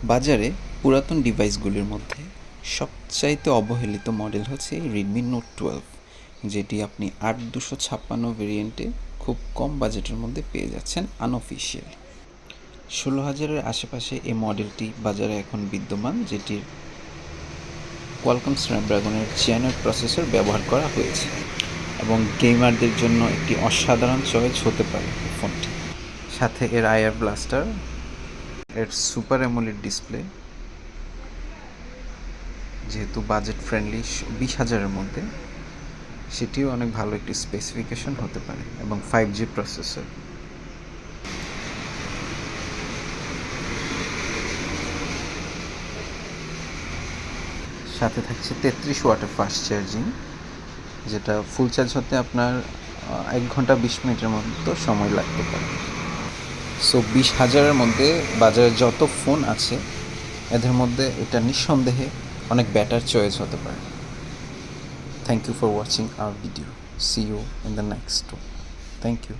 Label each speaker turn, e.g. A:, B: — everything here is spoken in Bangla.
A: বাজারে পুরাতন ডিভাইসগুলির মধ্যে সবচাইতে অবহেলিত মডেল হচ্ছে এই রেডমি নোট 12, যেটি আপনি ৮-২৫৬ ভেরিয়েন্টে খুব কম বাজেটের মধ্যে পেয়ে যাচ্ছেন আনঅফিসিয়াল। ১৬,০০০-এর আশেপাশে এই মডেলটি বাজারে এখন বিদ্যমান, যেটির কোয়ালকম স্ন্যাপড্রাগনের Gen8 প্রসেসর ব্যবহার করা হয়েছে এবং গেমারদের জন্য একটি অসাধারণ চয়েস হতে পারে ফোনটি। সাথে এর আইআর ব্লাস্টার, এর সুপার অ্যামোলেড ডিসপ্লে, যেহেতু বাজেট ফ্রেন্ডলি ২০,০০০-এর মধ্যে, সেটিও অনেক ভালো একটি স্পেসিফিকেশন হতে পারে এবং 5G প্রসেসর। সাথে থাকছে ৩৩ ওয়াটের ফাস্ট চার্জিং, যেটা ফুল চার্জ হতে আপনার ১ ঘন্টা ২০ মিনিটের মতো সময় লাগতে পারে। সো ২০,০০০-এর মধ্যে বাজারে যত ফোন আছে এদের মধ্যে এটা নিঃসন্দেহে অনেক বেটার চয়েস হতে পারে। Thank you for watching our video. See you in the next one. Thank you.